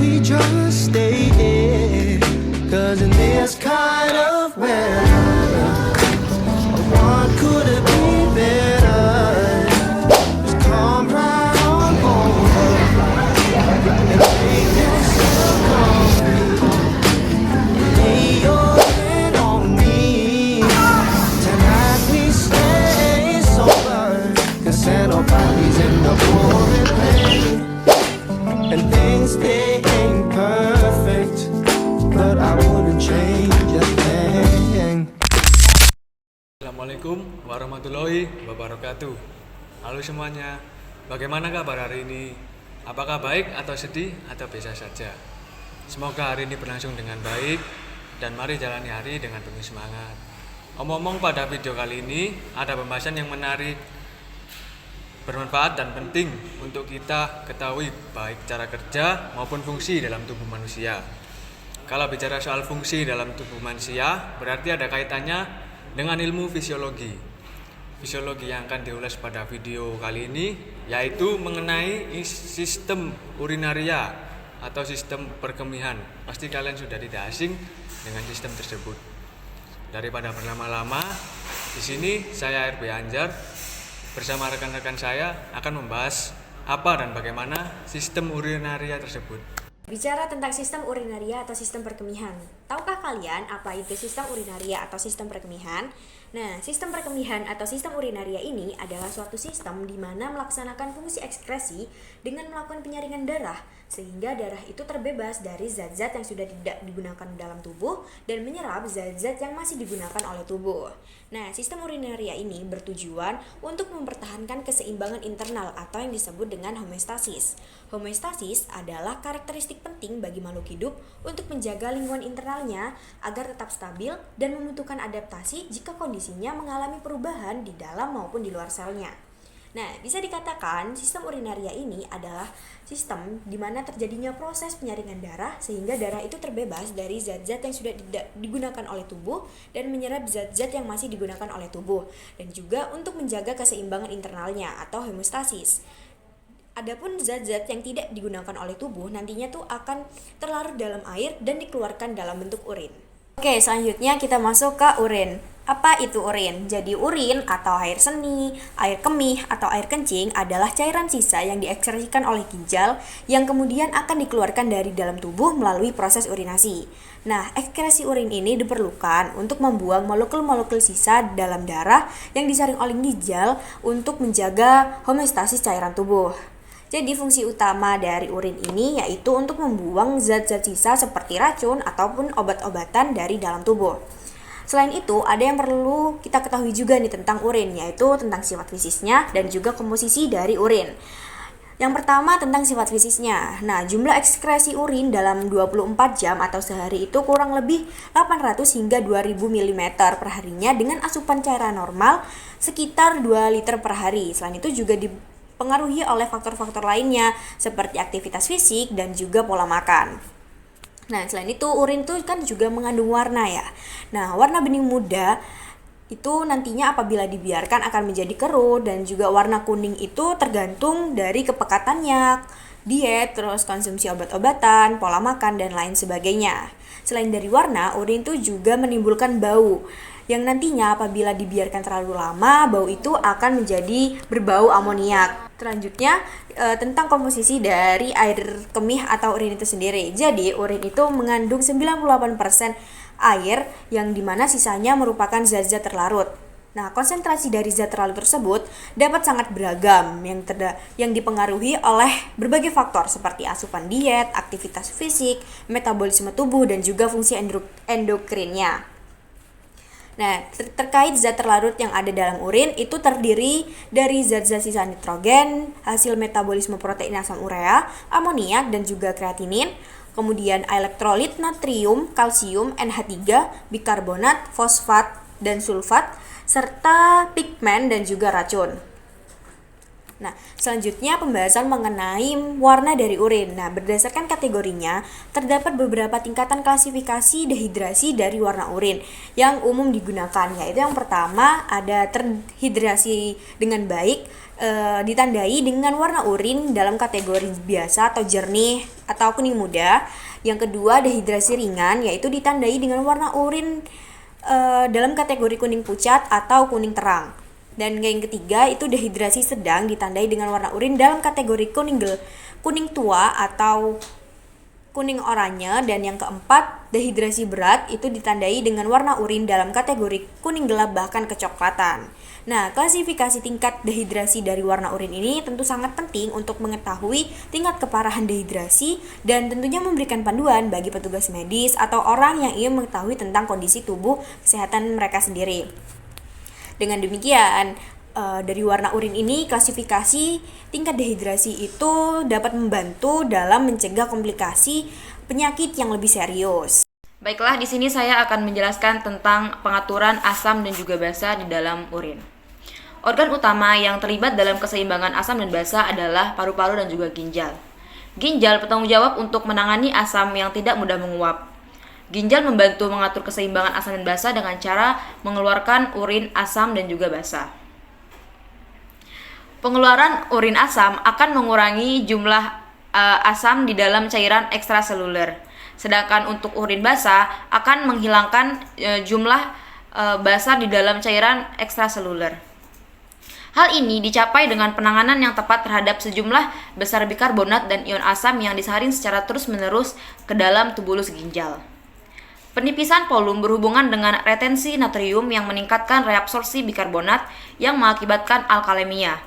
we just stay here? 'Cause in this kind of weather, what could it be better? Just come right on over and make yourself comfy. Lay your head on me. Tonight we stay sober, 'cause nobody's in the pouring rain. And things they ain't perfect, but I wouldn't change a thing. Assalamualaikum warahmatullahi wabarakatuh. Halo semuanya, bagaimana kabar hari ini? Apakah baik atau sedih atau biasa saja? Semoga hari ini berlangsung dengan baik dan mari jalani hari dengan penuh semangat. Omong-omong, pada video kali ini ada pembahasan yang menarik, bermanfaat dan penting untuk kita ketahui baik cara kerja maupun fungsi dalam tubuh manusia. Kalau bicara soal fungsi dalam tubuh manusia, berarti ada kaitannya dengan ilmu fisiologi. Fisiologi yang akan diulas pada video kali ini yaitu mengenai sistem urinaria atau sistem perkemihan. Pasti kalian sudah tidak asing dengan sistem tersebut. Daripada berlama-lama, di sini saya RB Anjar bersama rekan-rekan saya akan membahas apa dan bagaimana sistem urinaria tersebut. Bicara tentang sistem urinaria atau sistem perkemihan, tahukah kalian apa itu sistem urinaria atau sistem perkemihan? Nah, sistem perkemihan atau sistem urinaria ini adalah suatu sistem di mana melaksanakan fungsi ekskresi dengan melakukan penyaringan darah, sehingga darah itu terbebas dari zat-zat yang sudah tidak digunakan dalam tubuh dan menyerap zat-zat yang masih digunakan oleh tubuh. Nah, sistem urinaria ini bertujuan untuk mempertahankan keseimbangan internal atau yang disebut dengan homeostasis. Homeostasis adalah karakteristik penting bagi makhluk hidup untuk menjaga lingkungan internalnya agar tetap stabil dan membutuhkan adaptasi jika kondisinya mengalami perubahan di dalam maupun di luar selnya. Nah, bisa dikatakan sistem urinaria ini adalah sistem di mana terjadinya proses penyaringan darah sehingga darah itu terbebas dari zat-zat yang sudah tidak digunakan oleh tubuh dan menyerap zat-zat yang masih digunakan oleh tubuh, dan juga untuk menjaga keseimbangan internalnya atau homeostasis. Adapun zat-zat yang tidak digunakan oleh tubuh nantinya tuh akan terlarut dalam air dan dikeluarkan dalam bentuk urin. Oke, selanjutnya kita masuk ke urin. Apa itu urin? Jadi urin atau air seni, air kemih atau air kencing adalah cairan sisa yang diekskresikan oleh ginjal yang kemudian akan dikeluarkan dari dalam tubuh melalui proses urinasi. Nah, ekskresi urin ini diperlukan untuk membuang molekul-molekul sisa dalam darah yang disaring oleh ginjal untuk menjaga homeostasis cairan tubuh. Jadi fungsi utama dari urin ini yaitu untuk membuang zat-zat sisa seperti racun ataupun obat-obatan dari dalam tubuh. Selain itu, ada yang perlu kita ketahui juga nih tentang urin, yaitu tentang sifat fisiknya dan juga komposisi dari urin. Yang pertama tentang sifat fisiknya. Nah, jumlah ekskresi urin dalam 24 jam atau sehari itu kurang lebih 800 hingga 2000 mm per harinya dengan asupan cairan normal sekitar 2 liter per hari. Selain itu juga dipengaruhi oleh faktor-faktor lainnya seperti aktivitas fisik dan juga pola makan. Nah, selain itu urin itu kan juga mengandung warna ya. Nah, warna bening muda itu nantinya apabila dibiarkan akan menjadi kerut, dan juga warna kuning itu tergantung dari kepekatannya, diet, terus konsumsi obat-obatan, pola makan, dan lain sebagainya. Selain dari warna, urin itu juga menimbulkan bau yang nantinya apabila dibiarkan terlalu lama, bau itu akan menjadi berbau amoniak. Selanjutnya tentang komposisi dari air kemih atau urin itu sendiri. Jadi urin itu mengandung 98% air yang dimana sisanya merupakan zat-zat terlarut. Nah, konsentrasi dari zat terlarut tersebut dapat sangat beragam yang dipengaruhi oleh berbagai faktor seperti asupan diet, aktivitas fisik, metabolisme tubuh, dan juga fungsi endokrinnya. Nah, terkait zat terlarut yang ada dalam urin itu terdiri dari zat-zat sisa nitrogen, hasil metabolisme protein asam urea, amoniak, dan juga kreatinin, kemudian elektrolit natrium, kalsium, NH3, bikarbonat, fosfat, dan sulfat, serta pigmen dan juga racun. Nah, selanjutnya pembahasan mengenai warna dari urin. Nah, berdasarkan kategorinya, terdapat beberapa tingkatan klasifikasi dehidrasi dari warna urin yang umum digunakan, yaitu yang pertama ada terhidrasi dengan baik, ditandai dengan warna urin dalam kategori biasa atau jernih atau kuning muda. Yang kedua, dehidrasi ringan, yaitu ditandai dengan warna urin dalam kategori kuning pucat atau kuning terang. Dan yang ketiga itu dehidrasi sedang, ditandai dengan warna urin dalam kategori kuning tua atau kuning oranye. Dan yang keempat, dehidrasi berat, itu ditandai dengan warna urin dalam kategori kuning gelap bahkan kecoklatan. Nah, klasifikasi tingkat dehidrasi dari warna urin ini tentu sangat penting untuk mengetahui tingkat keparahan dehidrasi dan tentunya memberikan panduan bagi petugas medis atau orang yang ingin mengetahui tentang kondisi tubuh kesehatan mereka sendiri. Dengan demikian, dari warna urin ini, klasifikasi tingkat dehidrasi itu dapat membantu dalam mencegah komplikasi penyakit yang lebih serius. Baiklah, di sini saya akan menjelaskan tentang pengaturan asam dan juga basa di dalam urin. Organ utama yang terlibat dalam keseimbangan asam dan basa adalah paru-paru dan juga ginjal. Ginjal bertanggung jawab untuk menangani asam yang tidak mudah menguap. Ginjal membantu mengatur keseimbangan asam dan basa dengan cara mengeluarkan urin, asam, dan juga basa. Pengeluaran urin asam akan mengurangi jumlah asam di dalam cairan ekstraseluler. Sedangkan untuk urin basa akan menghilangkan jumlah basa di dalam cairan ekstraseluler. Hal ini dicapai dengan penanganan yang tepat terhadap sejumlah besar bikarbonat dan ion asam yang disaring secara terus-menerus ke dalam tubulus ginjal. Penipisan polum berhubungan dengan retensi natrium yang meningkatkan reabsorpsi bikarbonat yang mengakibatkan alkalemia.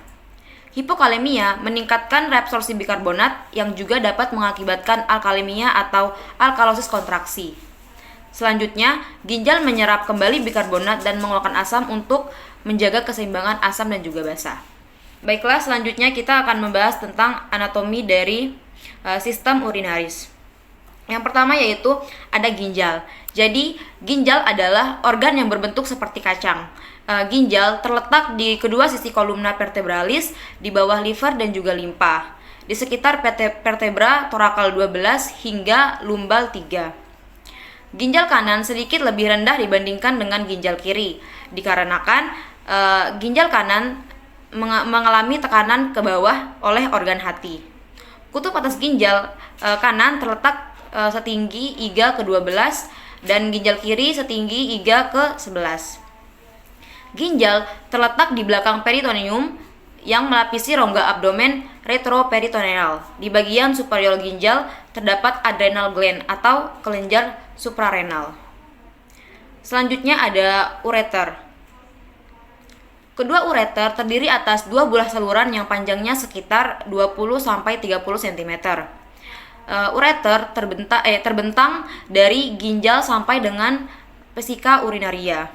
Hipokalemia meningkatkan reabsorpsi bikarbonat yang juga dapat mengakibatkan alkalemia atau alkalosis kontraksi. Selanjutnya, ginjal menyerap kembali bikarbonat dan mengeluarkan asam untuk menjaga keseimbangan asam dan juga basa. Baiklah, selanjutnya kita akan membahas tentang anatomi dari sistem urinaris. Yang pertama yaitu ada ginjal. Jadi, ginjal adalah organ yang berbentuk seperti kacang. Ginjal terletak di kedua sisi kolumna vertebralis, di bawah liver dan juga limpa, di sekitar vertebra torakal 12 hingga lumbal 3. Ginjal kanan sedikit lebih rendah dibandingkan dengan ginjal kiri, dikarenakan ginjal kanan mengalami tekanan ke bawah oleh organ hati. Kutub atas ginjal kanan terletak setinggi iga ke-12 dan ginjal kiri setinggi iga ke-11. Ginjal terletak di belakang peritoneum yang melapisi rongga abdomen retroperitoneal. Di bagian superior ginjal terdapat adrenal gland atau kelenjar suprarenal. Selanjutnya ada ureter. Kedua ureter terdiri atas dua buah saluran yang panjangnya sekitar 20-30 cm. Ureter terbentang dari ginjal sampai dengan vesika urinaria.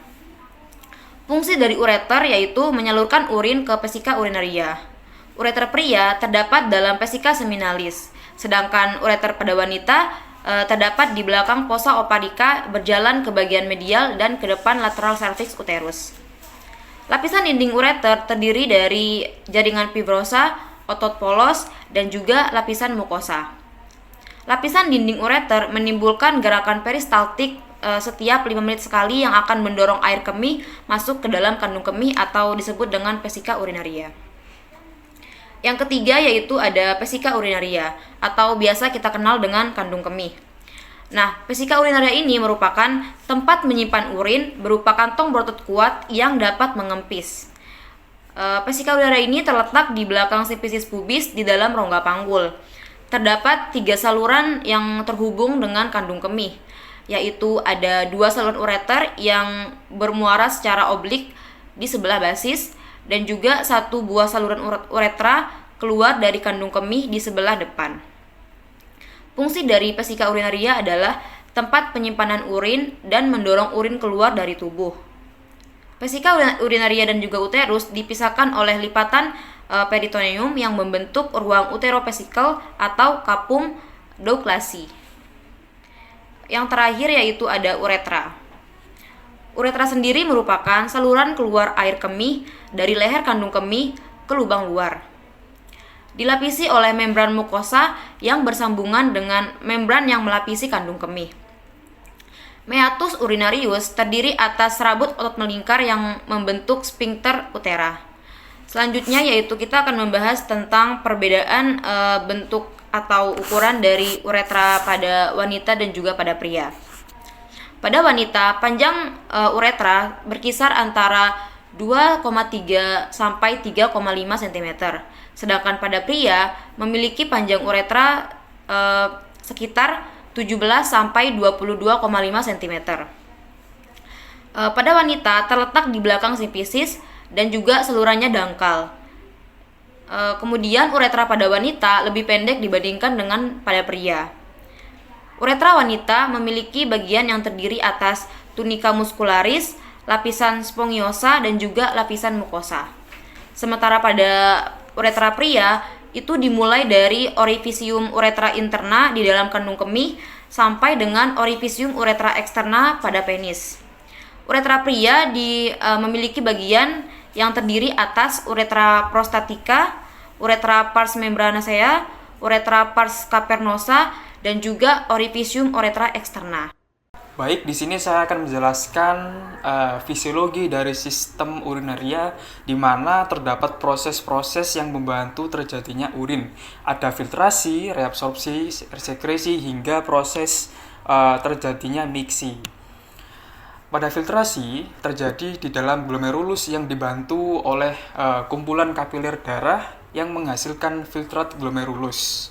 Fungsi dari ureter yaitu menyalurkan urin ke vesika urinaria. Ureter pria terdapat dalam vesika seminalis, sedangkan ureter pada wanita terdapat di belakang fossa oparica berjalan ke bagian medial dan ke depan lateral cervix uterus. Lapisan dinding ureter terdiri dari jaringan fibrosa, otot polos, dan juga lapisan mukosa. Lapisan dinding ureter menimbulkan gerakan peristaltik setiap 5 menit sekali yang akan mendorong air kemih masuk ke dalam kandung kemih atau disebut dengan vesika urinaria. Yang ketiga yaitu ada vesika urinaria atau biasa kita kenal dengan kandung kemih. Nah, vesika urinaria ini merupakan tempat menyimpan urin berupa kantong berotot kuat yang dapat mengempis. Vesika urinaria ini terletak di belakang sifisis pubis di dalam rongga panggul. Terdapat 3 saluran yang terhubung dengan kandung kemih, yaitu ada 2 saluran ureter yang bermuara secara oblik di sebelah basis dan juga 1 buah saluran uretra keluar dari kandung kemih di sebelah depan. Fungsi dari vesika urinaria adalah tempat penyimpanan urin dan mendorong urin keluar dari tubuh. Vesika urinaria dan juga uterus dipisahkan oleh lipatan peritoneum yang membentuk ruang uterovesical atau kapum douglasi. Yang terakhir yaitu ada uretra. Uretra sendiri merupakan saluran keluar air kemih dari leher kandung kemih ke lubang luar. dilapisi oleh membran mukosa yang bersambungan dengan membran yang melapisi kandung kemih. Meatus urinarius terdiri atas serabut otot melingkar yang membentuk sphincter utera. Selanjutnya yaitu kita akan membahas tentang perbedaan bentuk atau ukuran dari uretra pada wanita dan juga pada pria. Pada wanita, panjang uretra berkisar antara 2,3 sampai 3,5 cm. Sedangkan pada pria memiliki panjang uretra sekitar 17 sampai 22,5 cm. Pada wanita terletak di belakang sifisis dan juga salurannya dangkal. Kemudian uretra pada wanita lebih pendek dibandingkan dengan pada pria. Uretra wanita memiliki bagian yang terdiri atas tunika muscularis, lapisan spongiosa, dan juga lapisan mukosa. Sementara pada uretra pria itu dimulai dari orifisium uretra interna di dalam kandung kemih sampai dengan orifisium uretra eksterna pada penis. Uretra pria memiliki bagian yang terdiri atas uretra prostatica, uretra pars membranacea, uretra pars cavernosa, dan juga orifisium uretra eksterna. Baik, di sini saya akan menjelaskan fisiologi dari sistem urinaria, di mana terdapat proses-proses yang membantu terjadinya urin. Ada filtrasi, reabsorpsi, sekresi, hingga proses terjadinya miksi. Pada filtrasi terjadi di dalam glomerulus yang dibantu oleh kumpulan kapiler darah yang menghasilkan filtrat glomerulus.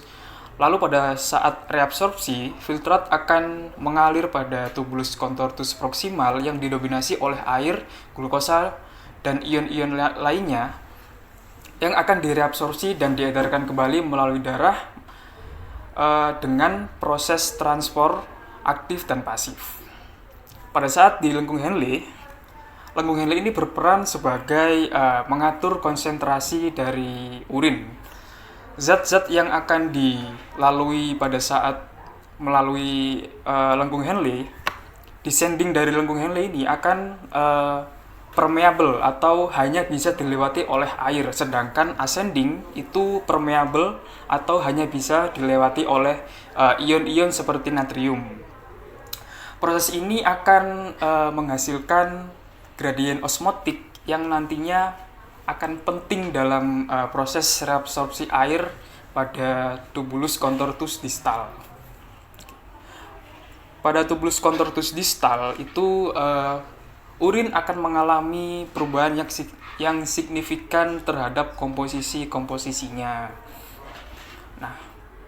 Lalu pada saat reabsorpsi, filtrat akan mengalir pada tubulus contortus proximal yang didominasi oleh air, glukosa, dan ion-ion lainnya yang akan direabsorpsi dan diedarkan kembali melalui darah dengan proses transport aktif dan pasif. Pada saat di lengkung Henle ini berperan sebagai mengatur konsentrasi dari urin. Zat-zat yang akan dilalui pada saat melalui lengkung Henle, descending dari lengkung Henle ini akan permeable atau hanya bisa dilewati oleh air, sedangkan ascending itu permeable atau hanya bisa dilewati oleh ion-ion seperti natrium. Proses ini akan menghasilkan gradien osmotik yang nantinya akan penting dalam proses reabsorpsi air pada tubulus contortus distal. Pada tubulus contortus distal itu urin akan mengalami perubahan yang signifikan terhadap komposisinya. Nah,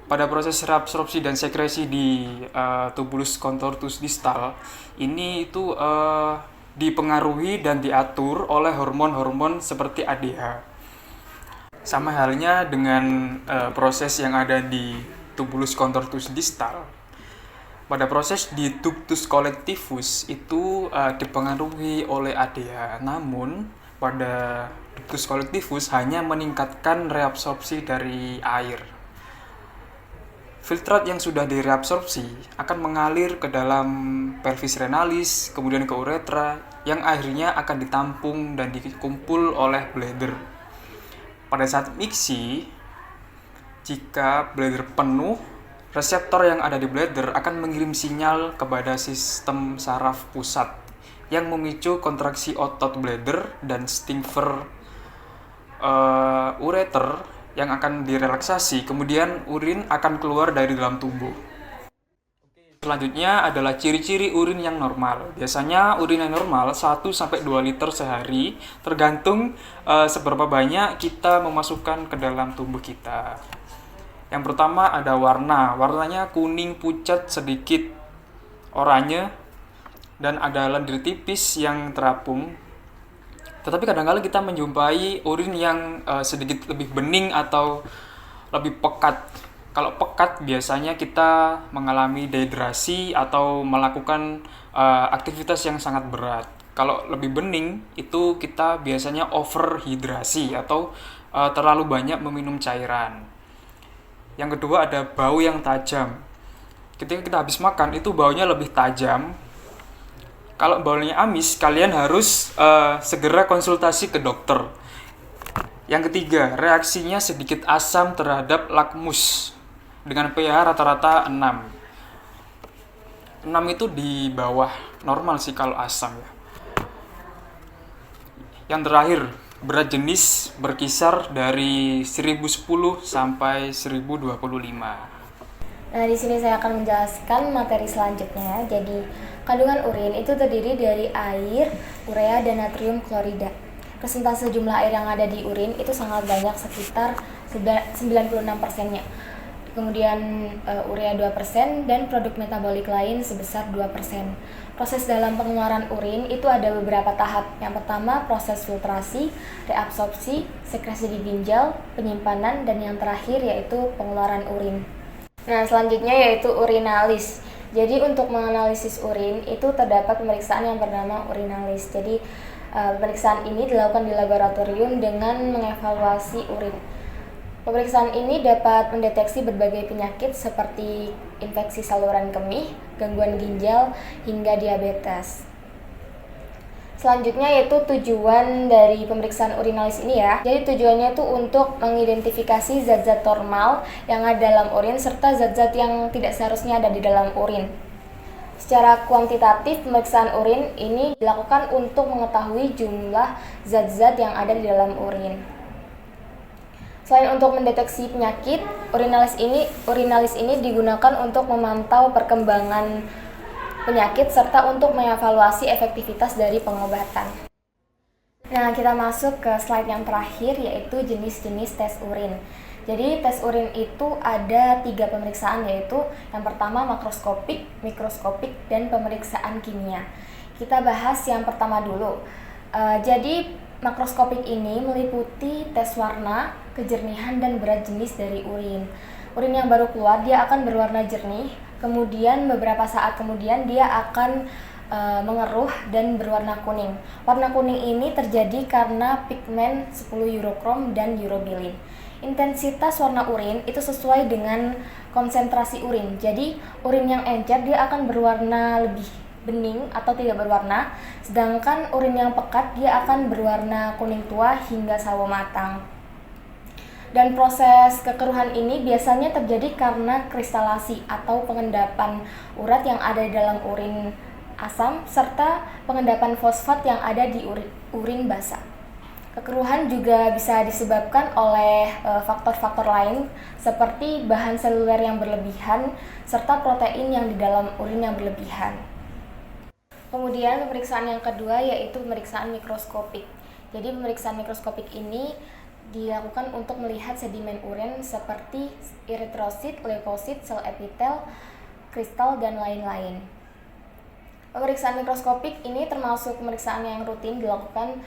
pada proses reabsorpsi dan sekresi di tubulus contortus distal ini itu dipengaruhi dan diatur oleh hormon-hormon seperti ADH. Sama halnya dengan proses yang ada di tubulus contortus distal. Pada proses di ductus collectivus itu dipengaruhi oleh ADH. Namun pada ductus collectivus hanya meningkatkan reabsorpsi dari air. Filtrat yang sudah direabsorpsi akan mengalir ke dalam pelvis renalis, kemudian ke uretra, yang akhirnya akan ditampung dan dikumpul oleh bladder. Pada saat miksi, jika bladder penuh, reseptor yang ada di bladder akan mengirim sinyal kepada sistem saraf pusat yang memicu kontraksi otot bladder dan sphincter ureter yang akan direlaksasi, kemudian urin akan keluar dari dalam tubuh. Selanjutnya adalah ciri-ciri urin yang normal. Biasanya urin yang normal 1-2 liter sehari, tergantung seberapa banyak kita memasukkan ke dalam tubuh kita. Yang pertama ada warnanya kuning pucat sedikit oranye, dan ada lendir tipis yang terapung. Tetapi kadang-kadang kita menjumpai urin yang sedikit lebih bening atau lebih pekat. Kalau pekat biasanya kita mengalami dehidrasi atau melakukan aktivitas yang sangat berat. Kalau lebih bening itu kita biasanya overhidrasi atau terlalu banyak meminum cairan. Yang kedua ada bau yang tajam. Ketika kita habis makan itu baunya lebih tajam. Kalau baunya amis, kalian harus segera konsultasi ke dokter. Yang ketiga, reaksinya sedikit asam terhadap lakmus dengan pH rata-rata 6. 6 itu di bawah normal sih kalau asam ya. Yang terakhir, berat jenis berkisar dari 1010 sampai 1025. Nah, di sini saya akan menjelaskan materi selanjutnya. Jadi, kandungan urin itu terdiri dari air, urea, dan natrium klorida. Persentase jumlah air yang ada di urin itu sangat banyak, sekitar 96%-nya. Kemudian urea 2% dan produk metabolik lain sebesar 2%. Proses dalam pengeluaran urin itu ada beberapa tahap. Yang pertama proses filtrasi, reabsorpsi, sekresi di ginjal, penyimpanan, dan yang terakhir yaitu pengeluaran urin. Nah, selanjutnya yaitu urinalis. Jadi untuk menganalisis urin itu terdapat pemeriksaan yang bernama urinalis. Jadi pemeriksaan ini dilakukan di laboratorium dengan mengevaluasi urin. Pemeriksaan ini dapat mendeteksi berbagai penyakit seperti infeksi saluran kemih, gangguan ginjal, hingga diabetes. Selanjutnya yaitu tujuan dari pemeriksaan urinalis ini ya. Jadi tujuannya itu untuk mengidentifikasi zat-zat normal yang ada dalam urin serta zat-zat yang tidak seharusnya ada di dalam urin. Secara kuantitatif, pemeriksaan urin ini dilakukan untuk mengetahui jumlah zat-zat yang ada di dalam urin. Selain untuk mendeteksi penyakit, urinalis ini digunakan untuk memantau perkembangan penyakit serta untuk mengevaluasi efektivitas dari pengobatan. Nah, kita masuk ke slide yang terakhir yaitu jenis-jenis tes urin. Jadi tes urin itu ada 3 pemeriksaan, yaitu yang pertama makroskopik, mikroskopik, dan pemeriksaan kimia. Kita bahas yang pertama dulu. Jadi makroskopik ini meliputi tes warna, kejernihan, dan berat jenis dari urin. Urin yang baru keluar dia akan berwarna jernih, kemudian beberapa saat kemudian dia akan mengeruh dan berwarna kuning. Warna kuning ini terjadi karena pigmen 10 urokrom dan urobilin. Intensitas warna urin itu sesuai dengan konsentrasi urin. Jadi urin yang encer dia akan berwarna lebih bening atau tidak berwarna, sedangkan urin yang pekat dia akan berwarna kuning tua hingga sawo matang. Dan proses kekeruhan ini biasanya terjadi karena kristalasi atau pengendapan urat yang ada di dalam urin asam serta pengendapan fosfat yang ada di urin basah. Kekeruhan juga bisa disebabkan oleh faktor-faktor lain seperti bahan seluler yang berlebihan serta protein yang di dalam urin yang berlebihan. Kemudian pemeriksaan yang kedua yaitu pemeriksaan mikroskopik. Jadi pemeriksaan mikroskopik ini dilakukan untuk melihat sedimen urin seperti eritrosit, leukosit, sel epitel, kristal, dan lain-lain. Pemeriksaan mikroskopik ini termasuk pemeriksaan yang rutin dilakukan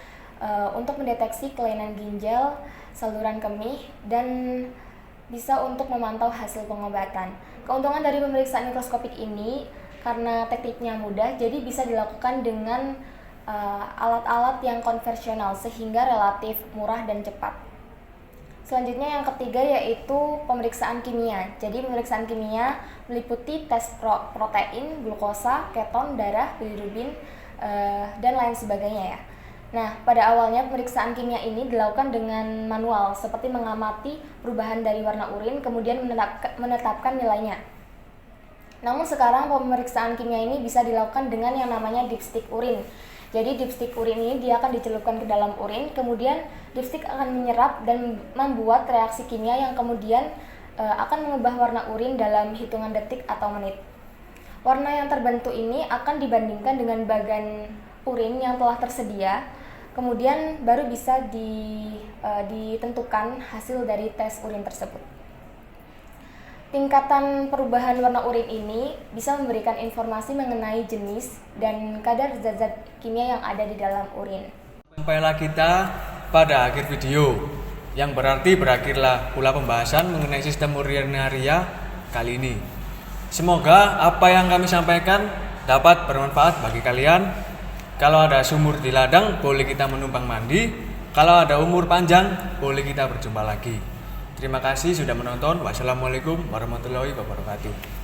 untuk mendeteksi kelainan ginjal, saluran kemih, dan bisa untuk memantau hasil pengobatan. Keuntungan dari pemeriksaan mikroskopik ini karena tekniknya mudah, jadi bisa dilakukan dengan alat-alat yang konvensional sehingga relatif murah dan cepat. Selanjutnya yang ketiga yaitu pemeriksaan kimia. Jadi pemeriksaan kimia meliputi tes protein, glukosa, keton, darah, bilirubin, dan lain sebagainya ya. Nah, pada awalnya pemeriksaan kimia ini dilakukan dengan manual, seperti mengamati perubahan dari warna urin, kemudian menetapkan nilainya. Namun sekarang pemeriksaan kimia ini bisa dilakukan dengan yang namanya dipstick urin. Jadi dipstick urin ini dia akan dicelupkan ke dalam urin, kemudian dipstick akan menyerap dan membuat reaksi kimia yang kemudian akan mengubah warna urin dalam hitungan detik atau menit. Warna yang terbentuk ini akan dibandingkan dengan bagan urin yang telah tersedia, kemudian baru bisa ditentukan hasil dari tes urin tersebut. Tingkatan perubahan warna urin ini bisa memberikan informasi mengenai jenis dan kadar zat-zat kimia yang ada di dalam urin. Sampailah kita pada akhir video, yang berarti berakhirlah pula pembahasan mengenai sistem urinaria kali ini. Semoga apa yang kami sampaikan dapat bermanfaat bagi kalian. Kalau ada sumur di ladang, boleh kita menumpang mandi. Kalau ada umur panjang, boleh kita berjumpa lagi. Terima kasih sudah menonton. Wassalamualaikum warahmatullahi wabarakatuh.